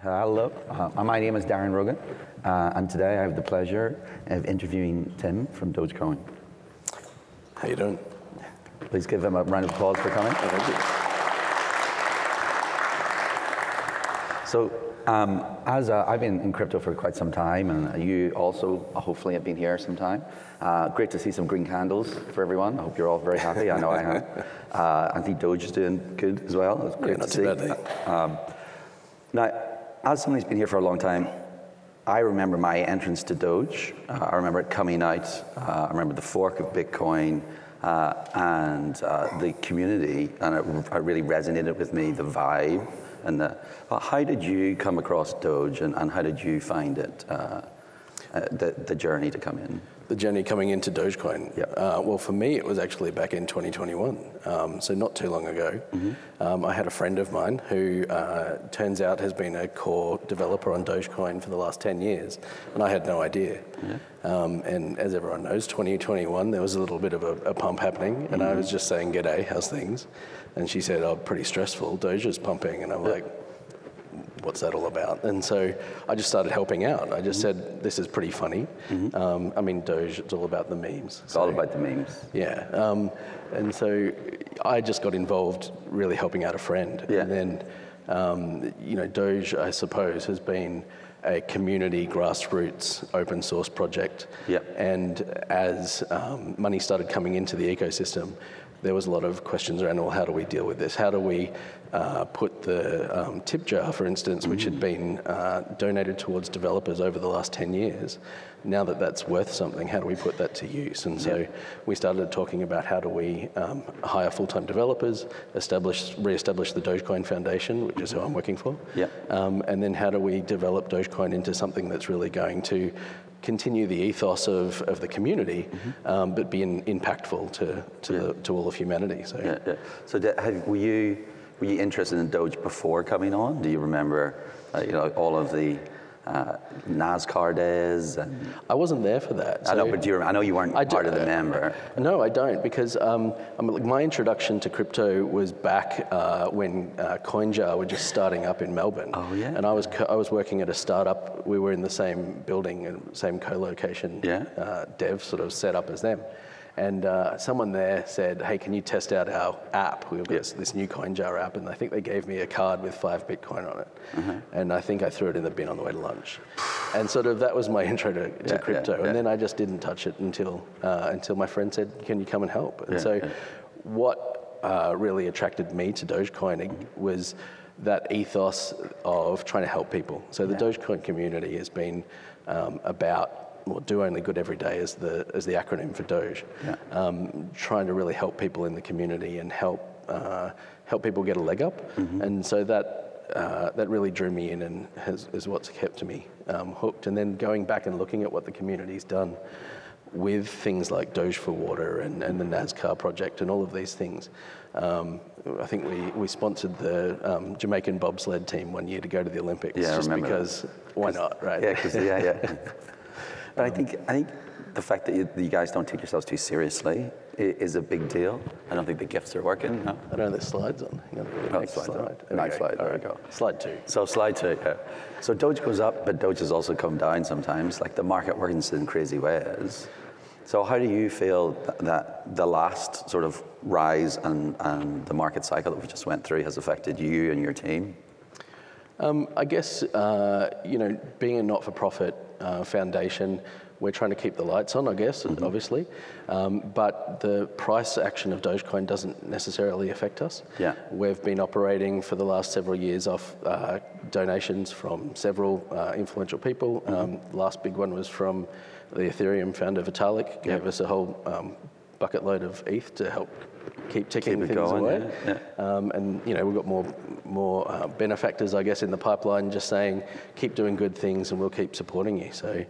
Hello, my name is Darren Rogan, and today I have the pleasure of interviewing Tim from Dogecoin. How you doing? Please give him a round of applause for coming. Oh, thank you. So, I've been in crypto for quite some time, and you also hopefully have been here some time. Great to see some green candles for everyone. I hope you're all very happy. I know I am. I think Doge is doing good as well. It's great not to too see. bad. Now, as somebody who's been here for a long time, I remember my entrance to Doge. I remember it coming out. I remember the fork of Bitcoin and the community, and it really resonated with me, the vibe. And how did you come across Doge, and how did you find it, the journey to come in? The journey coming into Dogecoin. Yep. Well, for me, it was actually back in 2021, so not too long ago. Mm-hmm. I had a friend of mine who turns out has been a core developer on Dogecoin for the last 10 years, and I had no idea. Yeah. And as everyone knows, 2021, there was a little bit of a pump happening, and I was just saying, "G'day, how's things?" And she said, "Oh, pretty stressful. Doge is pumping," and I'm like, what's that all about? And so I just started helping out. I just said, this is pretty funny. I mean, Doge, it's all about the memes. It's all about the memes. Yeah. And so I just got involved really helping out a friend. Yeah. And then, Doge, I suppose, has been a community grassroots open source project. Yeah. And as money started coming into the ecosystem, there was a lot of questions around, well, how do we deal with this? How do we put the tip jar, for instance, which had been donated towards developers over the last 10 years, now that that's worth something, how do we put that to use? And so we started talking about how do we hire full-time developers, re-establish the Dogecoin Foundation, which is who I'm working for. Yeah. And then how do we develop Dogecoin into something that's really going to continue the ethos of the community, but be impactful to all of humanity. So, yeah. So were you interested in Doge before coming on? Do you remember, all of the NASCAR days? And I wasn't there for that. I know, but I know you weren't part of the member. No, I don't, because my introduction to crypto was back when CoinJar were just starting up in Melbourne. Oh yeah. And I was working at a startup. We were in the same building and same co-location. Yeah. Dev sort of set up as them. And someone there said, "Hey, can you test out our app? We've got this new CoinJar app," and I think they gave me a card with 5 Bitcoin on it. And I think I threw it in the bin on the way to lunch. And sort of that was my intro to crypto. And then I just didn't touch it until my friend said, "Can you come and help?" And what really attracted me to Dogecoin was that ethos of trying to help people. So the Dogecoin community has been about, well, do only good every day is the acronym for Doge. Trying to really help people in the community and help people get a leg up. And so that really drew me in and is what's kept me hooked. And then going back and looking at what the community's done with things like Doge for Water and the NASCAR project and all of these things. I think we sponsored the Jamaican bobsled team one year to go to the Olympics. Yeah, just I remember because that. Why not, right? Yeah. But I think the fact that you guys don't take yourselves too seriously is a big deal. I don't think the gifts are working. No? I don't know, there's slides on. Next slide. Next slide, there we go. Slide 2. So slide 2, yeah. So Doge goes up, but Doge has also come down sometimes. Like the market works in crazy ways. So how do you feel that the last sort of rise and the market cycle that we just went through has affected you and your team? I guess, being a not-for-profit foundation, we're trying to keep the lights on, I guess, obviously. But the price action of Dogecoin doesn't necessarily affect us. Yeah. We've been operating for the last several years off donations from several influential people. The last big one was from the Ethereum founder Vitalik, gave us a whole bucket load of ETH to help keep ticking things going, away. Yeah. And we've got more benefactors, I guess, in the pipeline, just saying, keep doing good things and we'll keep supporting you. So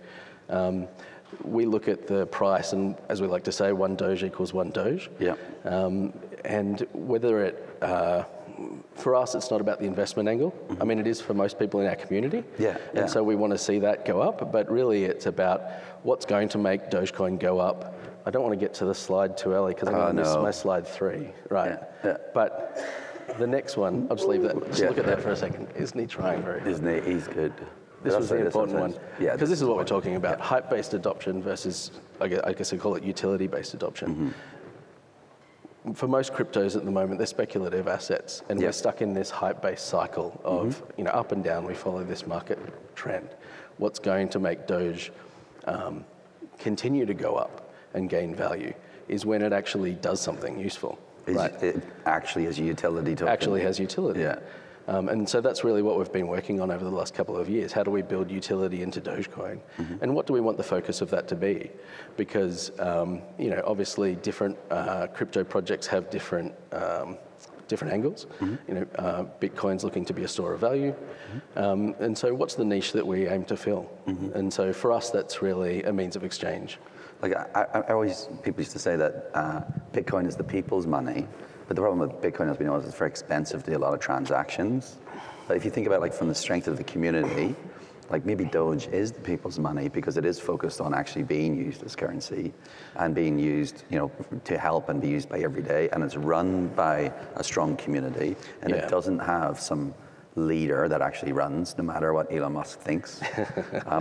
we look at the price, and as we like to say, 1 Doge equals 1 Doge. Yeah. And whether it, for us, it's not about the investment angle. I mean, it is for most people in our community. Yeah. And so we want to see that go up, but really it's about what's going to make Dogecoin go up. I don't want to get to the slide too early because I'm going to miss my slide 3, right? Yeah. But The next one, I'll just leave that. Just look at that for a second. Isn't he trying very hard? Isn't he? He's good. This was the important one. Yeah. Because this is what we're talking about, hype-based adoption versus, I guess I call it utility-based adoption. For most cryptos at the moment, they're speculative assets, and we're stuck in this hype-based cycle of, up and down, we follow this market trend. What's going to make Doge continue to go up and gain value is when it actually does something useful. It actually has a utility token. Actually has utility. Yeah. And so that's really what we've been working on over the last couple of years. How do we build utility into Dogecoin? And what do we want the focus of that to be? Because, obviously different crypto projects have different angles. Bitcoin's looking to be a store of value. And so what's the niche that we aim to fill? And so for us, that's really a means of exchange. Like people used to say that Bitcoin is the people's money, but the problem with Bitcoin, as we know, is it's very expensive to do a lot of transactions. But if you think about from the strength of the community, maybe Doge is the people's money because it is focused on actually being used as currency and being used, to help and be used by every day. And it's run by a strong community, and it doesn't have some leader that actually runs, no matter what Elon Musk thinks.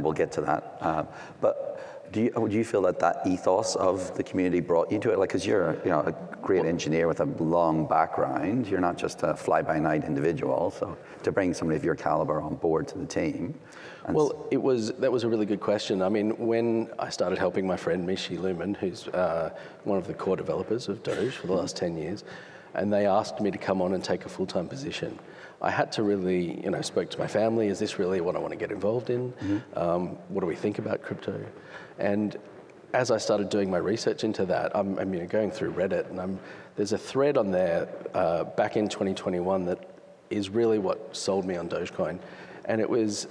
We'll get to that. But do you feel that ethos of the community brought you to it? Because you're a great engineer with a long background. You're not just a fly-by-night individual. So to bring somebody of your caliber on board to the team. Well, that was a really good question. I mean, when I started helping my friend Mishi Lumen, who's one of the core developers of Doge for the last 10 years, and they asked me to come on and take a full-time position, I had to really, spoke to my family, is this really what I want to get involved in? What do we think about crypto? And as I started doing my research into that, I'm going through Reddit, and there's a thread on there back in 2021 that is really what sold me on Dogecoin. And it was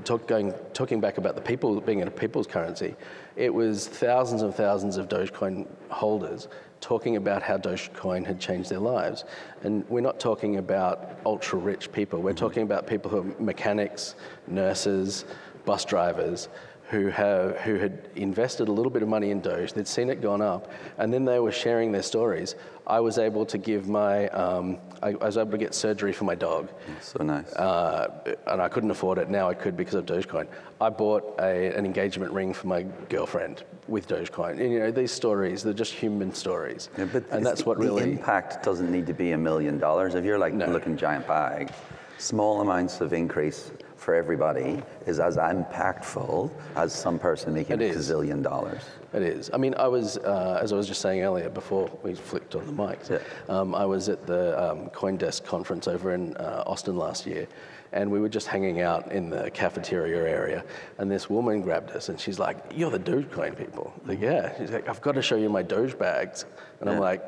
talking back about the people being a people's currency. It was thousands and thousands of Dogecoin holders talking about how Dogecoin had changed their lives. And we're not talking about ultra rich people. We're talking about people who are mechanics, nurses, bus drivers, who had invested a little bit of money in Doge. They'd seen it gone up, and then they were sharing their stories. I was able to give I was able to get surgery for my dog. So nice. And I couldn't afford it. Now I could because of Dogecoin. I bought an engagement ring for my girlfriend with Dogecoin. And, these stories, they're just human stories. Yeah, but and that's what really... The impact doesn't need to be $1 million. If you're looking giant bags, small amounts of increase for everybody is as impactful as some person making a gazillion dollars. It is. I mean, I was, as I was just saying earlier before we flicked on the mics, I was at the CoinDesk conference over in Austin last year, and we were just hanging out in the cafeteria area, and this woman grabbed us, and she's like, "You're the Dogecoin people." Like, yeah. She's like, "I've got to show you my Doge bags." And I'm like,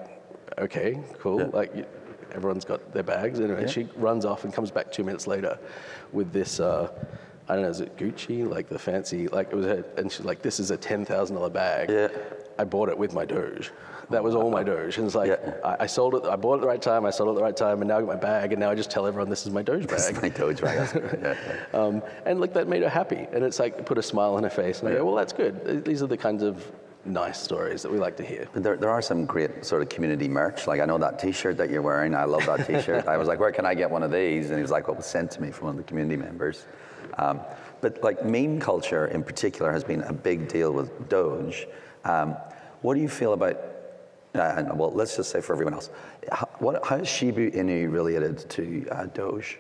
"Okay, cool." Everyone's got their bags. Anyway, she runs off and comes back 2 minutes later with this, I don't know, is it Gucci? Like the fancy, it was her, and she's like, "This is a $10,000 bag. Yeah. I bought it with my Doge." That was all my Doge. And it's like, I sold it, I bought it at the right time, I sold it at the right time, and now I got my bag, and now I just tell everyone this is my Doge bag. This is my Doge bag. And that made her happy. And it's like, put a smile on her face. And I go, well, that's good. These are the kinds of nice stories that we like to hear. But there are some great sort of community merch. I know that T-shirt that you're wearing. I love that T-shirt. I was like, where can I get one of these? And he was like, well, it was sent to me from one of the community members. But meme culture in particular has been a big deal with Doge. What do you feel about, well, let's just say for everyone else, how is Shiba Inu related to Doge?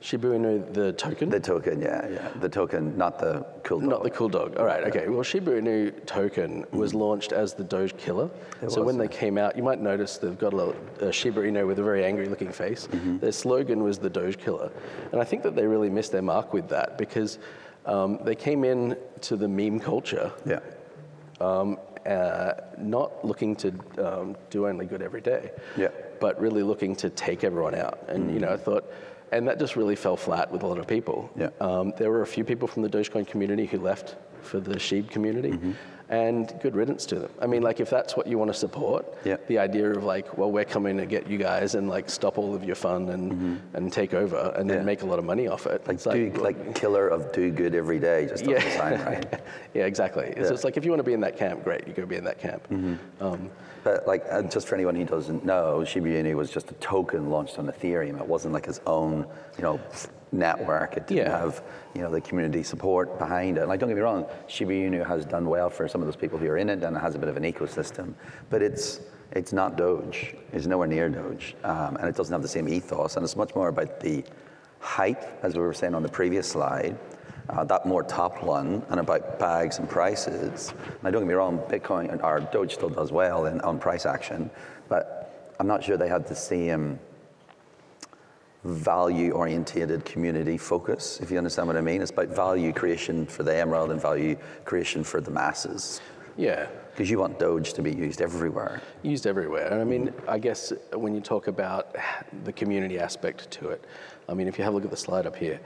Shiba Inu, the token? The token, yeah. The token, not the cool dog. Not the cool dog. All right, okay. Well, Shiba Inu token was launched as the Doge killer. So when they came out, you might notice they've got a Shiba Inu with a very angry looking face. Their slogan was the Doge killer. And I think that they really missed their mark with that because they came in to the meme culture not looking to do only good every day, but really looking to take everyone out. And, I thought... And that just really fell flat with a lot of people. There were a few people from the Dogecoin community who left for the SHIB community. and good riddance to them. I mean, like if that's what you want to support, the idea of like, well, we're coming to get you guys and like stop all of your fun and take over and then make a lot of money off it. Like killer of do good every day, just doesn't sound right. Yeah, exactly. So it's like if you want to be in that camp, great, you go be in that camp. But like, just for anyone who doesn't know, Shiba Inu was just a token launched on Ethereum. It wasn't like its own, network. It didn't have, the community support behind it. And like, don't get me wrong, Shiba Inu has done well for some of those people who are in it, and it has a bit of an ecosystem. But it's not Doge. It's nowhere near Doge, and it doesn't have the same ethos. And it's much more about the hype, as we were saying on the previous slide. That more top one, and about bags and prices. Now, don't get me wrong, Bitcoin or Doge still does well on price action, but I'm not sure they had the same value-orientated community focus, if you understand what I mean. It's about value creation for them rather than value creation for the masses. Yeah. Because you want Doge to be used everywhere. Used everywhere. And I mean, I guess when you talk about the community aspect to it, I mean, if you have a look at the slide up here,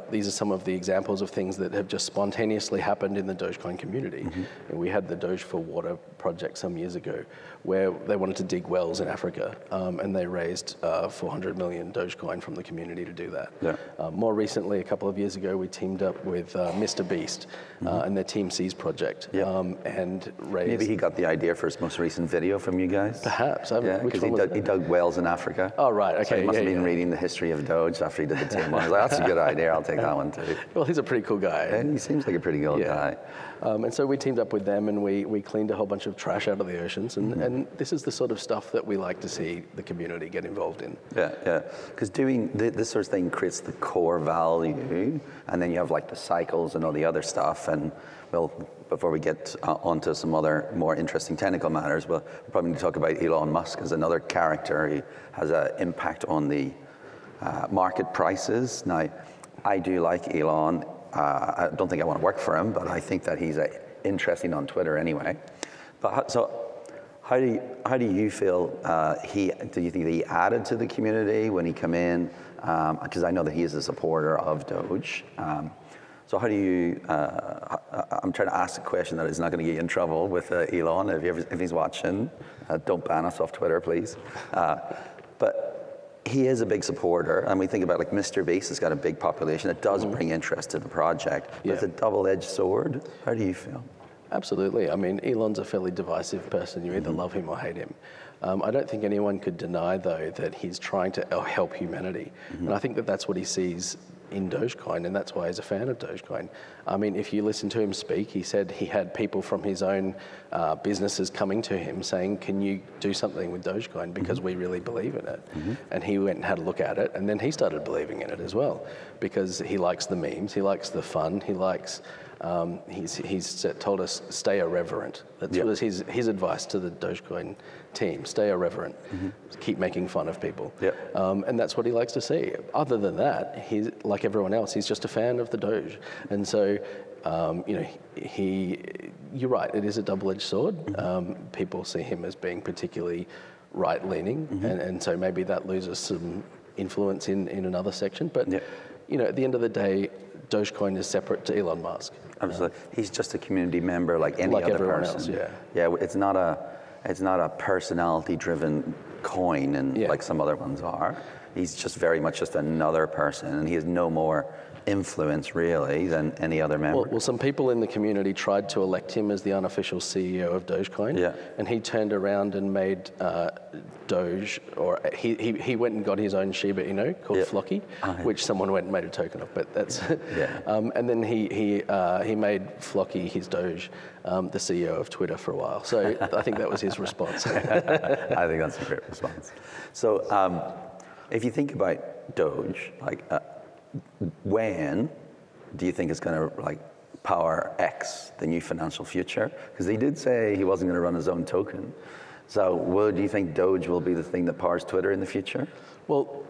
these are some of the examples of things that have just spontaneously happened in the Dogecoin community. And we had the Doge for Water project some years ago, where they wanted to dig wells in Africa, and they raised 400 million Dogecoin from the community to do that. Yeah. More recently, a couple of years ago, we teamed up with Mr. Beast and their Team C's project, and raised... Maybe he got the idea for his most recent video from you guys? Perhaps. Because he dug wells in Africa. Oh, right, okay. So he must have been reading the history of Doge after he did the team one. I was like, that's a good idea, I'll take that one too. Well, he's a pretty cool guy. And he seems like a pretty cool guy. And so we teamed up with them and we cleaned a whole bunch of trash out of the oceans. And this is the sort of stuff that we like to see the community get involved in. Yeah. Because doing this sort of thing creates the core value, and then you have like the cycles and all the other stuff. And well, before we get onto some other more interesting technical matters, we'll probably need to talk about Elon Musk as another character who has an impact on the market prices. Now, I do like Elon. I don't think I want to work for him, but I think that he's interesting on Twitter anyway. But so, how do you feel? Do you think that he added to the community when he came in? Because I know that he is a supporter of Doge. So how do you? I'm trying to ask a question that is not going to get you in trouble with Elon if he's watching. Don't ban us off Twitter, please. But he is a big supporter, and we think about like Mr. Beast has got a big population. It does bring interest to the project, but it's a double-edged sword. How do you feel? Absolutely. I mean, Elon's a fairly divisive person. You either love him or hate him. I don't think anyone could deny, though, that he's trying to help humanity. And I think that that's what he sees in Dogecoin, and that's why he's a fan of Dogecoin. I mean, if you listen to him speak, he said he had people from his own businesses coming to him saying, can you do something with Dogecoin because we really believe in it? And he went and had a look at it, and then he started believing in it as well because he likes the memes, he likes the fun, he likes... he's told us, stay irreverent. That was his advice to the Dogecoin team, stay irreverent, keep making fun of people. And that's what he likes to see. Other than that, he's like everyone else, he's just a fan of the Doge. And so, you're right, it is a double-edged sword. People see him as being particularly right-leaning, and so maybe that loses some influence in another section. But, at the end of the day, Dogecoin is separate to Elon Musk. Absolutely. He's just a community member like any other person. Else, it's not a personality-driven coin and like some other ones are. He's just very much just another person, and he has no more influence really than any other member. Well, some people in the community tried to elect him as the unofficial CEO of Dogecoin, and he turned around and made Doge, or he went and got his own Shiba Inu called Flocky, which someone went and made a token of. But that's and then he made Flocky his Doge, the CEO of Twitter for a while. So I think that was his response. I think that's a great response. So if you think about Doge, like. When do you think it's going to like power X, the new financial future? Because he did say he wasn't going to run his own token. So do you think Doge will be the thing that powers Twitter in the future? Well,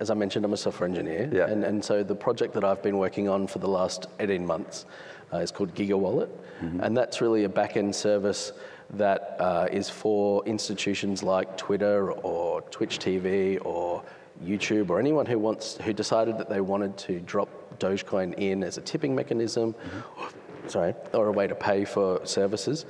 as I mentioned, I'm a software engineer. And so the project that I've been working on for the last 18 months is called Giga Wallet. And that's really a back-end service that is for institutions like Twitter or Twitch TV or YouTube or anyone who decided that they wanted to drop Dogecoin in as a tipping mechanism or a way to pay for services.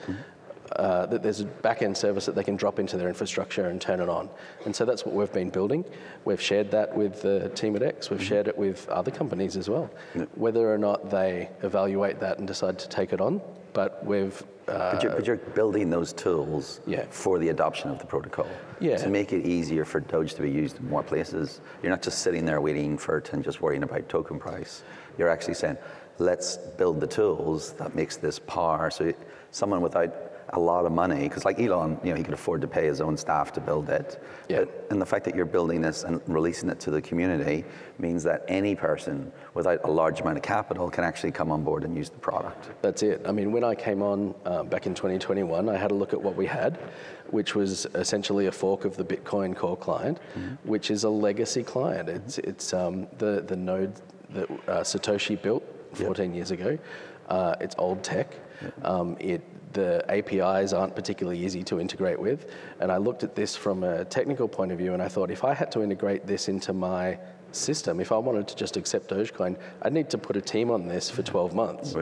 That there's a back-end service that they can drop into their infrastructure and turn it on. And so that's what we've been building. We've shared that with the team at X. We've shared it with other companies as well. Whether or not they evaluate that and decide to take it on, but we've... But you're building those tools for the adoption of the protocol to make it easier for Doge to be used in more places. You're not just sitting there waiting for it and just worrying about token price. You're actually saying, let's build the tools that makes this power. So someone without a lot of money, because like Elon, he could afford to pay his own staff to build it. And the fact that you're building this and releasing it to the community means that any person without a large amount of capital can actually come on board and use the product. That's it. I mean, when I came on back in 2021, I had a look at what we had, which was essentially a fork of the Bitcoin core client, which is a legacy client. It's the node that Satoshi built 14 years ago. It's old tech. The APIs aren't particularly easy to integrate with. And I looked at this from a technical point of view, and I thought, if I had to integrate this into my system, if I wanted to just accept Dogecoin, I'd need to put a team on this for 12 months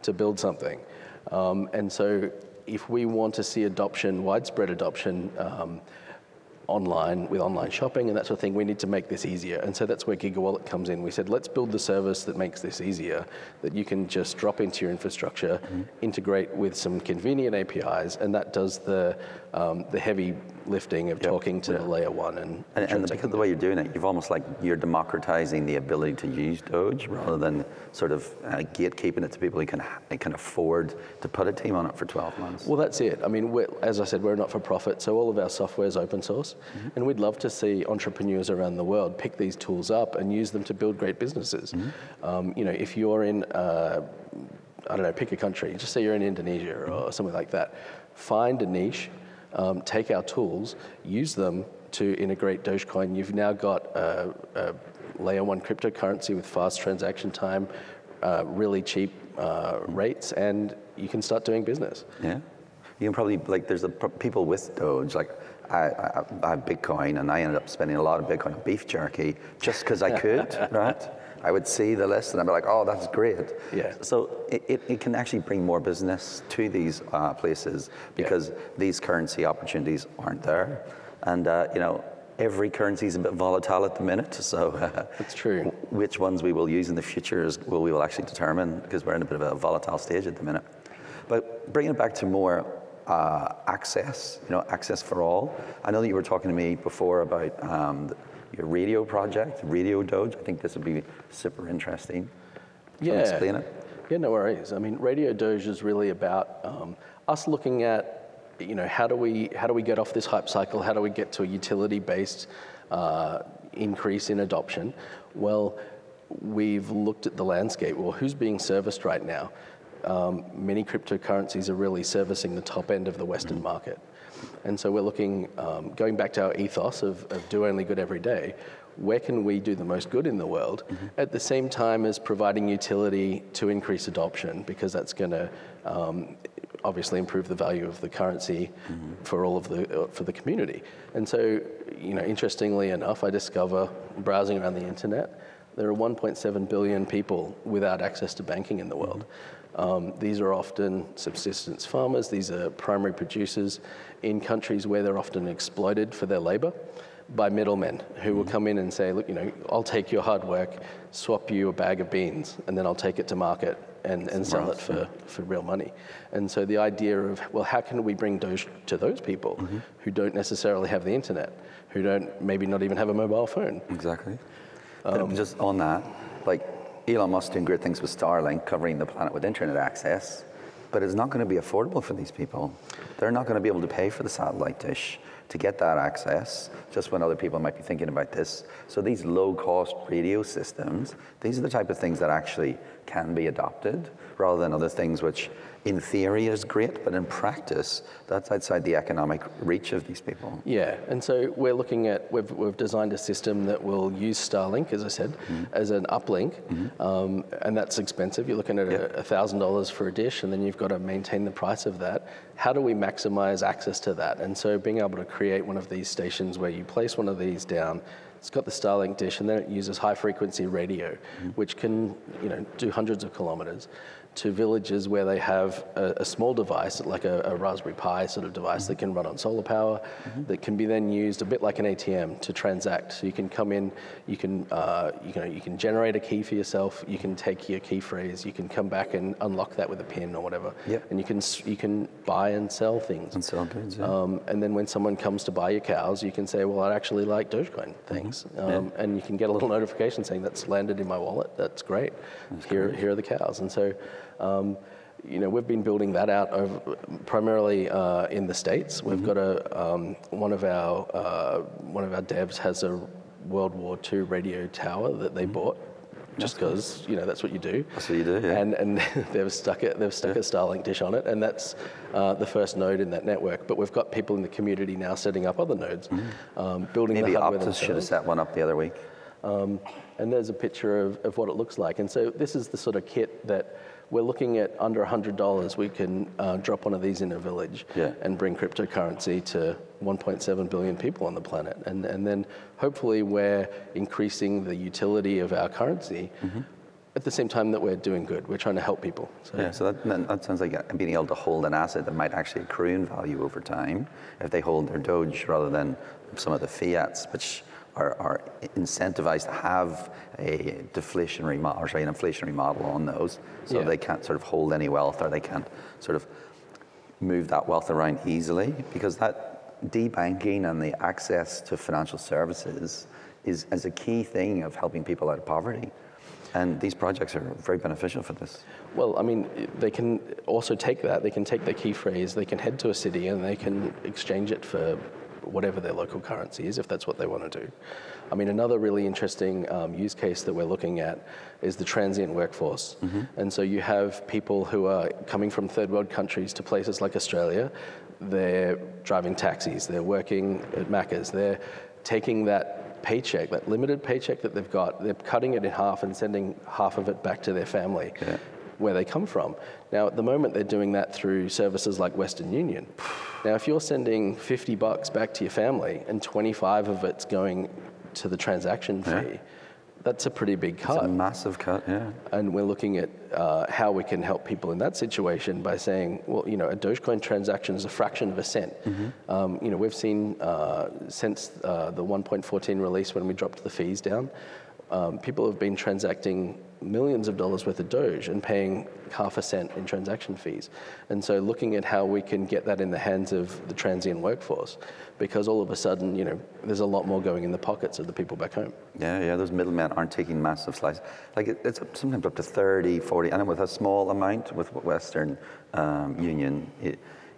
to build something. And so if we want to see adoption, widespread adoption, online with online shopping and that sort of thing, we need to make this easier. And so that's where Giga Wallet comes in. We said, let's build the service that makes this easier, that you can just drop into your infrastructure, integrate with some convenient APIs, and that does the heavy lifting of talking to the layer one. And the way you're doing it, you've almost like you're democratizing the ability to use Doge rather than sort of gatekeeping it to people who can afford to put a team on it for 12 months. Well, that's it. I mean, as I said, we're not for profit, so all of our software is open source. And we'd love to see entrepreneurs around the world pick these tools up and use them to build great businesses. If you're in, I don't know, pick a country, just say you're in Indonesia or something like that, find a niche, take our tools, use them to integrate Dogecoin. You've now got a layer one cryptocurrency with fast transaction time, really cheap rates, and you can start doing business. Yeah. You can probably, there's people with Doge, I have Bitcoin, and I ended up spending a lot of Bitcoin on beef jerky just because I could, right? I would see the list and I'd be like, oh, that's great. Yeah. So it can actually bring more business to these places because these currency opportunities aren't there. And, every currency is a bit volatile at the minute. So that's true. Which ones we will use in the future we will actually determine, because we're in a bit of a volatile stage at the minute. But bringing it back to more access, access for all. I know that you were talking to me before about your radio project, Radio Doge. I think this would be super interesting. Can you explain it? Yeah, no worries. I mean, Radio Doge is really about us looking at, how do we get off this hype cycle? How do we get to a utility-based increase in adoption? Well, we've looked at the landscape. Well, who's being serviced right now? Many cryptocurrencies are really servicing the top end of the Western market. And so we're looking, going back to our ethos of do only good every day, where can we do the most good in the world at the same time as providing utility to increase adoption, because that's going to obviously improve the value of the currency for all of for the community. And so, interestingly enough, I discover browsing around the internet, there are 1.7 billion people without access to banking in the world. These are often subsistence farmers. These are primary producers in countries where they're often exploited for their labor by middlemen who will come in and say, look, I'll take your hard work, swap you a bag of beans, and then I'll take it to market and sell it for real money. And so the idea of, well, how can we bring Doge to those people who don't necessarily have the internet, who don't maybe not even have a mobile phone? Exactly. Just on that, Elon Musk doing great things with Starlink, covering the planet with internet access, but it's not going to be affordable for these people. They're not going to be able to pay for the satellite dish to get that access, just when other people might be thinking about this. So these low-cost radio systems, these are the type of things that actually can be adopted, rather than other things which, in theory, is great, but in practice, that's outside the economic reach of these people. Yeah, and so we're looking at, we've designed a system that will use Starlink, as I said, as an uplink, and that's expensive. You're looking at $1,000 for a dish, and then you've got to maintain the price of that. How do we maximize access to that? And so being able to create one of these stations where you place one of these down, It's got the Starlink dish, and then it uses high-frequency radio, which can, do hundreds of kilometers, to villages where they have a small device, like a Raspberry Pi sort of device that can run on solar power, that can be then used a bit like an ATM to transact. So you can come in, you can generate a key for yourself, you can take your key phrase, you can come back and unlock that with a PIN or whatever, and you can buy and sell things. And sell goods, yeah. And then when someone comes to buy your cows, you can say, well, I'd actually like Dogecoin, thanks. And you can get a little notification saying that's landed in my wallet, that's great. Here are the cows. And so, we've been building that out primarily in the States. We've got one of our devs has a World War II radio tower that they bought, just because that's what you do. That's what you do, yeah. And they've stuck a Starlink dish on it, and that's the first node in that network. But we've got people in the community now setting up other nodes, building Maybe the hardware Optus should have set one up the other week. And there's a picture of what it looks like. And so this is the sort of kit that we're looking at under $100. We can drop one of these in a village and bring cryptocurrency to 1.7 billion people on the planet. And then hopefully we're increasing the utility of our currency at the same time that we're doing good. We're trying to help people. So that sounds like being able to hold an asset that might actually accrue in value over time if they hold their Doge rather than some of the fiats, which are incentivized to have an inflationary model on those, so they can't sort of hold any wealth, or they can't sort of move that wealth around easily, because that debanking and the access to financial services is a key thing of helping people out of poverty. And these projects are very beneficial for this. Well, I mean, they can also take that, they can take their key phrase, they can head to a city and they can exchange it for whatever their local currency is, if that's what they want to do. I mean, another really interesting use case that we're looking at is the transient workforce. And so you have people who are coming from third world countries to places like Australia. They're driving taxis, they're working at Macca's, they're taking that paycheck, that limited paycheck that they've got, they're cutting it in half and sending half of it back to their family. Where they come from. Now, at the moment, they're doing that through services like Western Union. Now, if you're sending $50 back to your family and 25 of it's going to the transaction fee, that's a pretty big cut. It's a massive cut, yeah. And we're looking at how we can help people in that situation by saying, well, a Dogecoin transaction is a fraction of a cent. We've seen since the 1.14 release, when we dropped the fees down, people have been transacting millions of dollars worth of Doge and paying half a cent in transaction fees. And so looking at how we can get that in the hands of the transient workforce, because all of a sudden, there's a lot more going in the pockets of the people back home. Yeah, those middlemen aren't taking massive slices. Like it's sometimes up to 30, 40, and with a small amount with Western Union,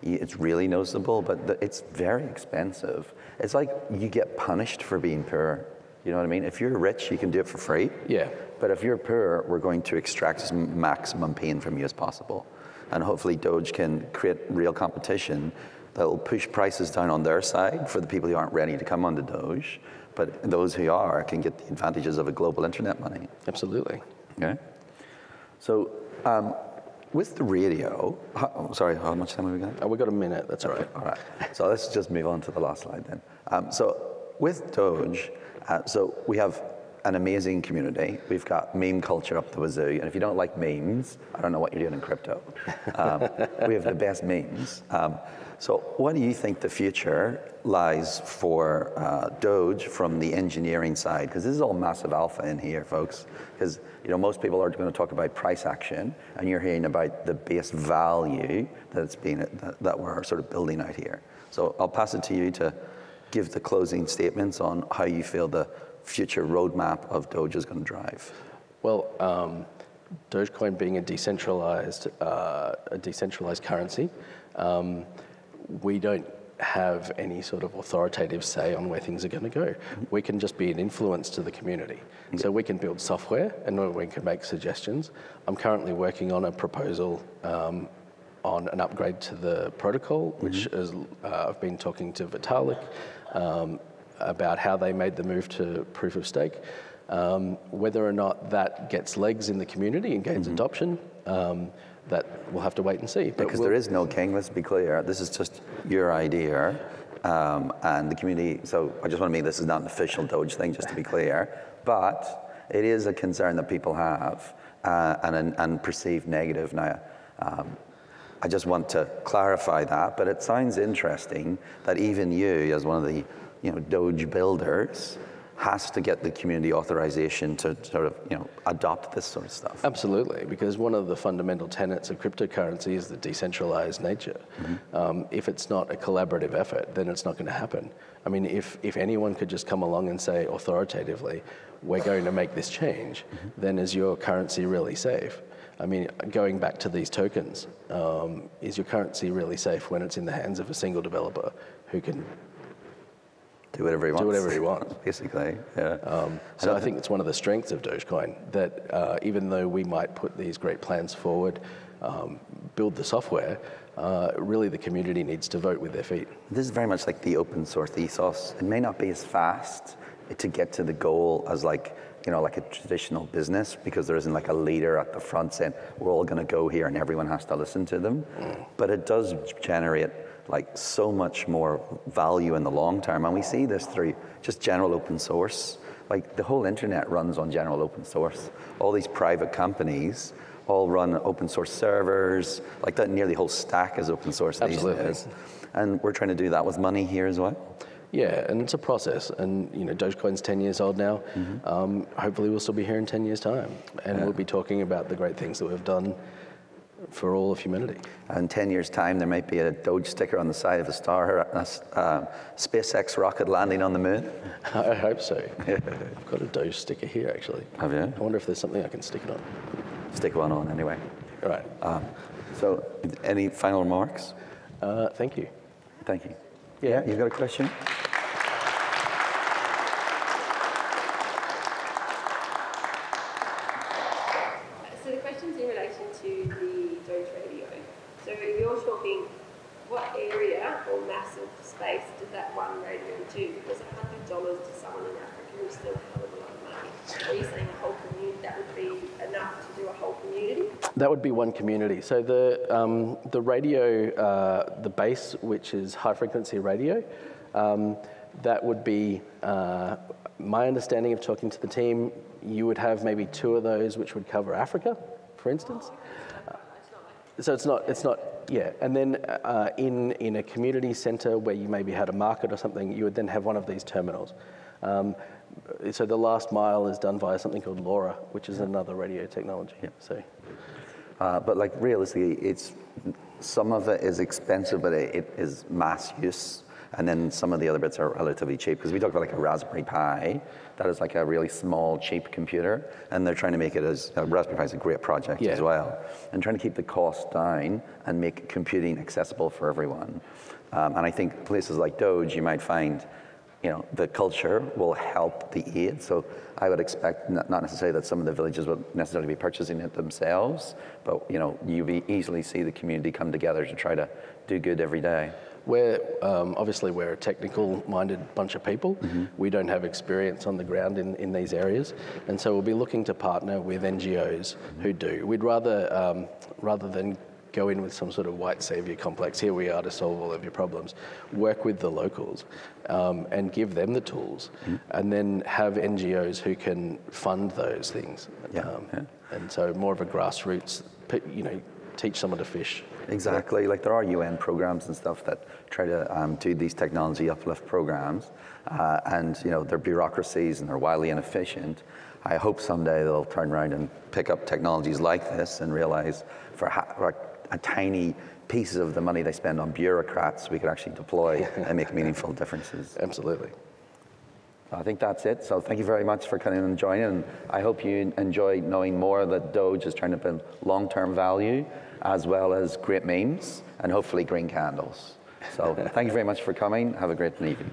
it's really noticeable, but it's very expensive. It's like you get punished for being poor. You know what I mean? If you're rich, you can do it for free. Yeah. But if you're poor, we're going to extract as maximum pain from you as possible. And hopefully Doge can create real competition that will push prices down on their side for the people who aren't ready to come onto Doge. But those who are can get the advantages of a global internet money. Absolutely. Okay. So with the radio, sorry, how much time have we got? We've got a minute, that's all right. All right. So let's just move on to the last slide then. So with Doge, so we have an amazing community. We've got meme culture up the wazoo, and if you don't like memes, I don't know what you're doing in crypto. We have the best memes. So what do you think the future lies for Doge from the engineering side? Because this is all massive alpha in here, folks. Because most people are going to talk about price action, and you're hearing about the base value that we're sort of building out here. So I'll pass it to you to give the closing statements on how you feel the future roadmap of Doge is going to drive. Well, Dogecoin being a decentralized currency, we don't have any sort of authoritative say on where things are going to go. We can just be an influence to the community. So we can build software and we can make suggestions. I'm currently working on a proposal on an upgrade to the protocol, which is, I've been talking to Vitalik about how they made the move to proof of stake. Whether or not that gets legs in the community and gains adoption, that we'll have to wait and see. Because there is no king, let's be clear. This is just your idea. and the community, so I just want to make this is not an official Doge thing, just to be clear, but it is a concern that people have and perceived negative. Now, I just want to clarify that, but it sounds interesting that even you, as one of the Doge builders, has to get the community authorization to sort of adopt this sort of stuff. Absolutely, because one of the fundamental tenets of cryptocurrency is the decentralized nature. If it's not a collaborative effort, then it's not going to happen. I mean, if anyone could just come along and say authoritatively, we're going to make this change, then is your currency really safe? I mean, going back to these tokens, is your currency really safe when it's in the hands of a single developer who can do whatever he wants. Do whatever he wants. Basically, yeah. So I think it's one of the strengths of Dogecoin that even though we might put these great plans forward, build the software, really the community needs to vote with their feet. This is very much like the open source ethos. It may not be as fast to get to the goal as like a traditional business, because there isn't like a leader at the front saying, we're all going to go here and everyone has to listen to them. But it does generate like so much more value in the long term. And we see this through just general open source. Like the whole internet runs on general open source. All these private companies all run open source servers, like that nearly whole stack is open source these days. And we're trying to do that with money here as well. Yeah, and it's a process, and Dogecoin's 10 years old now. Hopefully we'll still be here in 10 years' time, and we'll be talking about the great things that we've done for all of humanity. In 10 years' time, there might be a Doge sticker on the side of a SpaceX rocket landing on the moon. I hope so. I've got a Doge sticker here, actually. Have you? I wonder if there's something I can stick it on. Stick one on, anyway. All right. So, any final remarks? Thank you. Thank you. Yeah, you've got a question? So the question's in relation to the Doge radio. So you're talking, what area or massive space does that one radio do? Because $100 to someone in Africa is still a hell of a lot of money. Are you saying a whole community, that would be enough to do a whole community? That would be one community. So the radio, the base, which is high frequency radio, that would be, my understanding of talking to the team, you would have maybe 2 of those which would cover Africa, for instance. So it's not, yeah. And then in a community center where you maybe had a market or something, you would then have one of these terminals. So the last mile is done via something called LoRa, which is another radio technology. Yeah. So, but like realistically, some of it is expensive, but it is mass use. And then some of the other bits are relatively cheap, because we talk about like a Raspberry Pi, that is like a really small, cheap computer, and they're trying to make it as, Raspberry Pi is a great project as well, and trying to keep the cost down and make computing accessible for everyone. And I think places like Doge, you might find, the culture will help the aid. So I would expect not necessarily that some of the villages will necessarily be purchasing it themselves, but you easily see the community come together to try to do good every day. Obviously we're a technical-minded bunch of people. We don't have experience on the ground in these areas, and so we'll be looking to partner with NGOs who do. We'd rather than go in with some sort of white savior complex, here we are to solve all of your problems, work with the locals and give them the tools, and then have NGOs who can fund those things. And so more of a grassroots, teach someone to fish. Exactly, like there are UN programs and stuff that try to do these technology uplift programs, and their bureaucracies and they're wildly inefficient. I hope someday they'll turn around and pick up technologies like this and realize for a tiny pieces of the money they spend on bureaucrats, we could actually deploy and make meaningful differences. Absolutely. I think that's it. So thank you very much for coming and joining. And I hope you enjoy knowing more that Doge is trying to build long-term value, as well as great memes and hopefully green candles. So thank you very much for coming. Have a great evening.